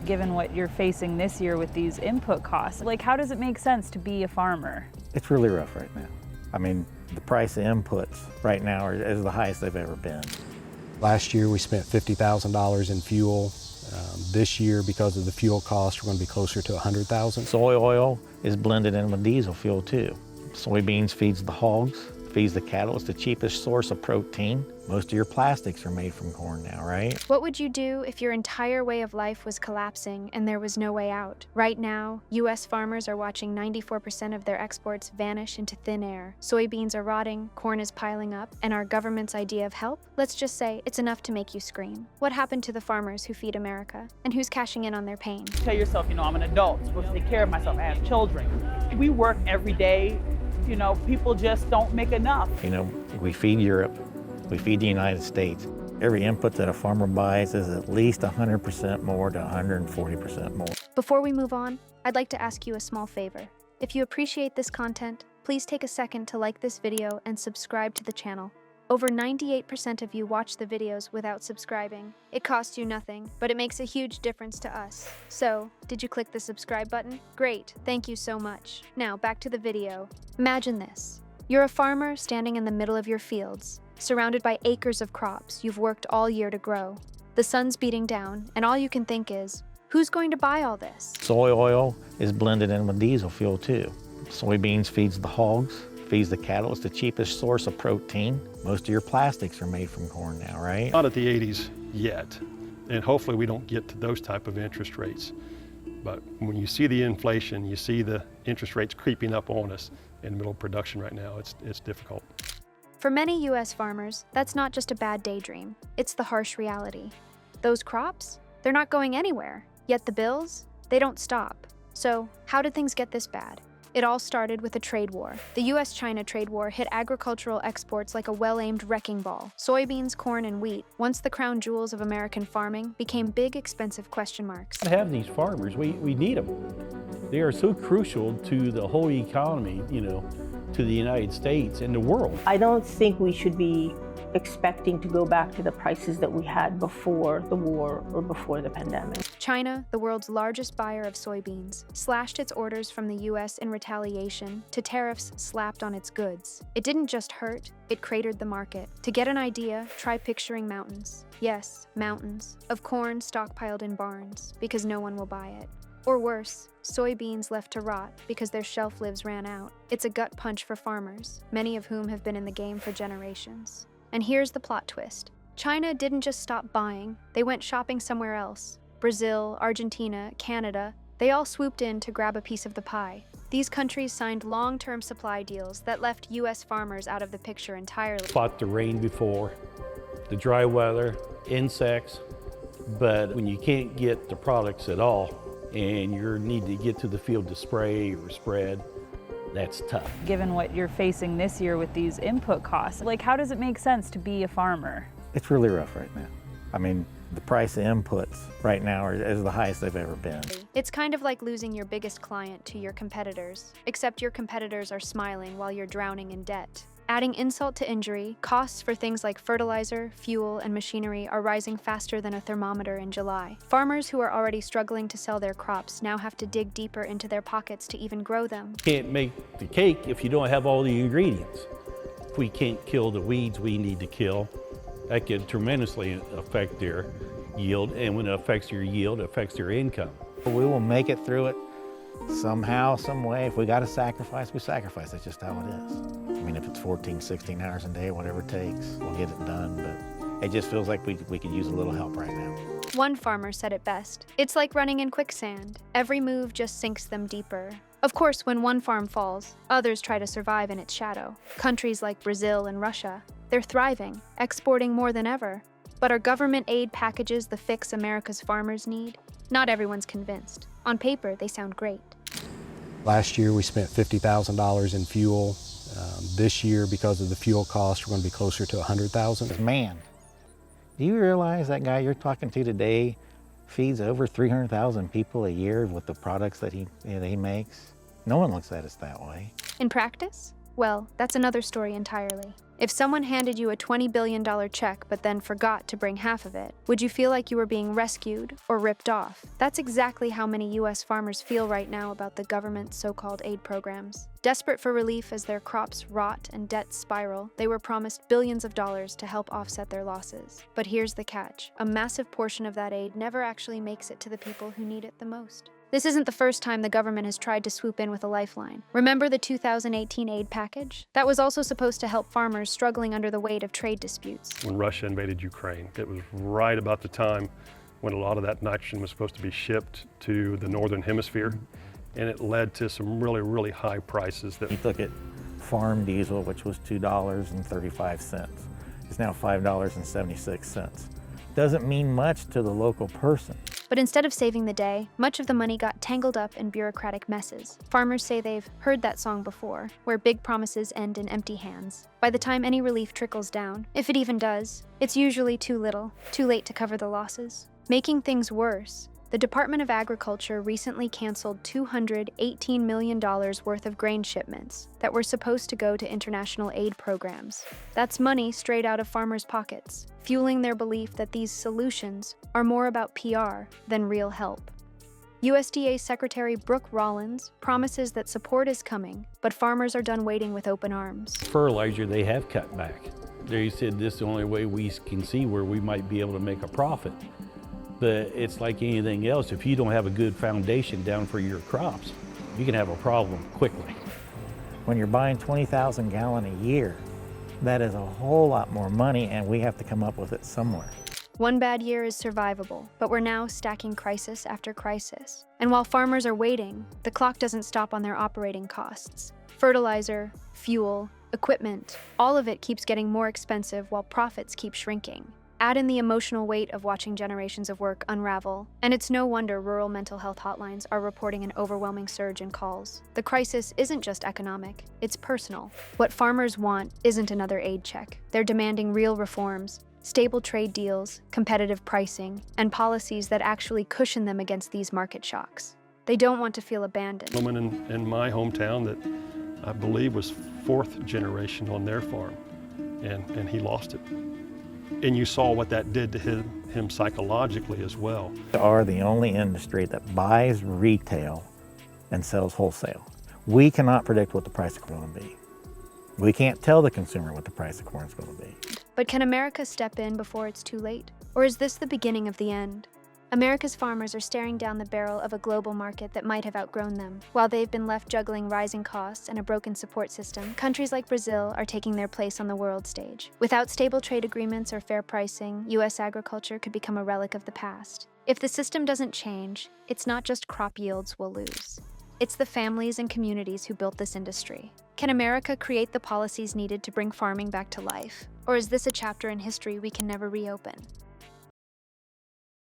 given what you're facing this year with these input costs. Like, how does it make sense to be a farmer? It's really rough right now. I mean, the price of inputs right now is the highest they've ever been. Last year we spent $50,000 in fuel. This year, because of the fuel cost, we're going to be closer to $100,000. Soy oil is blended in with diesel fuel too. Soybeans feeds the hogs, feeds the cattle. It's the cheapest source of protein. Most of your plastics are made from corn now, right? What would you do if your entire way of life was collapsing and there was no way out? Right now, U.S. farmers are watching 94% of their exports vanish into thin air. Soybeans are rotting, corn is piling up, and our government's idea of help? Let's just say it's enough to make you scream. What happened to the farmers who feed America? And who's cashing in on their pain? Tell yourself, I'm an adult, I'm supposed to take care of myself. I have children. We work every day. People just don't make enough. We feed Europe. We feed the United States. Every input that a farmer buys is at least 100% more to 140% more. Before we move on, I'd like to ask you a small favor. If you appreciate this content, please take a second to like this video and subscribe to the channel. Over 98% of you watch the videos without subscribing. It costs you nothing, but it makes a huge difference to us. So, did you click the subscribe button? Great, thank you so much. Now, back to the video. Imagine this. You're a farmer standing in the middle of your fields, surrounded by acres of crops you've worked all year to grow. The sun's beating down, and all you can think is, who's going to buy all this? Soy oil is blended in with diesel fuel too. Soybeans feeds the hogs, feeds the cattle. It's the cheapest source of protein. Most of your plastics are made from corn now, right? Not at the 80s yet, and hopefully we don't get to those type of interest rates. But when you see the inflation, you see the interest rates creeping up on us in the middle of production right now, it's difficult. For many U.S. farmers, that's not just a bad daydream. It's the harsh reality. Those crops, they're not going anywhere. Yet the bills, they don't stop. So, how did things get this bad? It all started with a trade war. The U.S.-China trade war hit agricultural exports like a well-aimed wrecking ball. Soybeans, corn, and wheat, once the crown jewels of American farming, became big, expensive question marks. To have these farmers, we need them. They are so crucial to the whole economy, to the United States and the world. I don't think we should be expecting to go back to the prices that we had before the war or before the pandemic. China, the world's largest buyer of soybeans, slashed its orders from the U.S. in retaliation to tariffs slapped on its goods. It didn't just hurt, it cratered the market. To get an idea, try picturing mountains. Yes, mountains, of corn stockpiled in barns, because no one will buy it. Or worse, soybeans left to rot because their shelf lives ran out. It's a gut punch for farmers, many of whom have been in the game for generations. And here's the plot twist. China didn't just stop buying, they went shopping somewhere else. Brazil, Argentina, Canada, they all swooped in to grab a piece of the pie. These countries signed long-term supply deals that left U.S. farmers out of the picture entirely. Fought the rain before, the dry weather, insects, but when you can't get the products at all, and you need to get to the field to spray or spread, that's tough. Given what you're facing this year with these input costs, like, how does it make sense to be a farmer? It's really rough right now. I mean, the price of inputs right now is the highest they've ever been. It's kind of like losing your biggest client to your competitors, except your competitors are smiling while you're drowning in debt. Adding insult to injury, costs for things like fertilizer, fuel, and machinery are rising faster than a thermometer in July. Farmers who are already struggling to sell their crops now have to dig deeper into their pockets to even grow them. You can't make the cake if you don't have all the ingredients. If we can't kill the weeds we need to kill, that can tremendously affect their yield, and when it affects your yield, it affects their income. We will make it through it somehow, some way. If we got to sacrifice, we sacrifice. That's just how it is. I mean, if it's 14, 16 hours a day, whatever it takes, we'll get it done. But it just feels like we could use a little help right now. One farmer said it best. It's like running in quicksand. Every move just sinks them deeper. Of course, when one farm falls, others try to survive in its shadow. Countries like Brazil and Russia, they're thriving, exporting more than ever. But are government aid packages the fix America's farmers need? Not everyone's convinced. On paper, they sound great. Last year we spent $50,000 in fuel. This year, because of the fuel cost, we're going to be closer to $100,000. Man, do you realize that guy you're talking to today feeds over 300,000 people a year with the products that he makes? No one looks at us that way. In practice, Well, that's another story entirely. If someone handed you a $20 billion check but then forgot to bring half of it, would you feel like you were being rescued or ripped off? That's exactly how many U.S. farmers feel right now about the government's so-called aid programs. Desperate for relief as their crops rot and debts spiral, they were promised billions of dollars to help offset their losses. But here's the catch. A massive portion of that aid never actually makes it to the people who need it the most. This isn't the first time the government has tried to swoop in with a lifeline. Remember the 2018 aid package? That was also supposed to help farmers struggling under the weight of trade disputes. When Russia invaded Ukraine, it was right about the time when a lot of that nitrogen was supposed to be shipped to the northern hemisphere, and it led to some really high prices. You look at farm diesel, which was $2.35. It's now $5.76. Doesn't mean much to the local person. But instead of saving the day, much of the money got tangled up in bureaucratic messes. Farmers say they've heard that song before, where big promises end in empty hands. By the time any relief trickles down, if it even does, it's usually too little, too late to cover the losses. Making things worse, the Department of Agriculture recently canceled $218 million worth of grain shipments that were supposed to go to international aid programs. That's money straight out of farmers' pockets, fueling their belief that these solutions are more about PR than real help. USDA Secretary Brooke Rollins promises that support is coming, but farmers are done waiting with open arms. Fertilizer, they have cut back. They said this is the only way we can see where we might be able to make a profit. But it's like anything else, if you don't have a good foundation down for your crops, you can have a problem quickly. When you're buying 20,000 gallons a year, that is a whole lot more money, and we have to come up with it somewhere. One bad year is survivable, but we're now stacking crisis after crisis. And while farmers are waiting, the clock doesn't stop on their operating costs. Fertilizer, fuel, equipment, all of it keeps getting more expensive while profits keep shrinking. Add in the emotional weight of watching generations of work unravel, and it's no wonder rural mental health hotlines are reporting an overwhelming surge in calls. The crisis isn't just economic, it's personal. What farmers want isn't another aid check. They're demanding real reforms, stable trade deals, competitive pricing, and policies that actually cushion them against these market shocks. They don't want to feel abandoned. A woman in my hometown that I believe was 4th generation on their farm, and he lost it. And you saw what that did to him psychologically as well. We are the only industry that buys retail and sells wholesale. We cannot predict what the price of corn will be. We can't tell the consumer what the price of corn is going to be. But can America step in before it's too late? Or is this the beginning of the end? America's farmers are staring down the barrel of a global market that might have outgrown them. While they've been left juggling rising costs and a broken support system, countries like Brazil are taking their place on the world stage. Without stable trade agreements or fair pricing, U.S. agriculture could become a relic of the past. If the system doesn't change, it's not just crop yields we'll lose. It's the families and communities who built this industry. Can America create the policies needed to bring farming back to life? Or is this a chapter in history we can never reopen?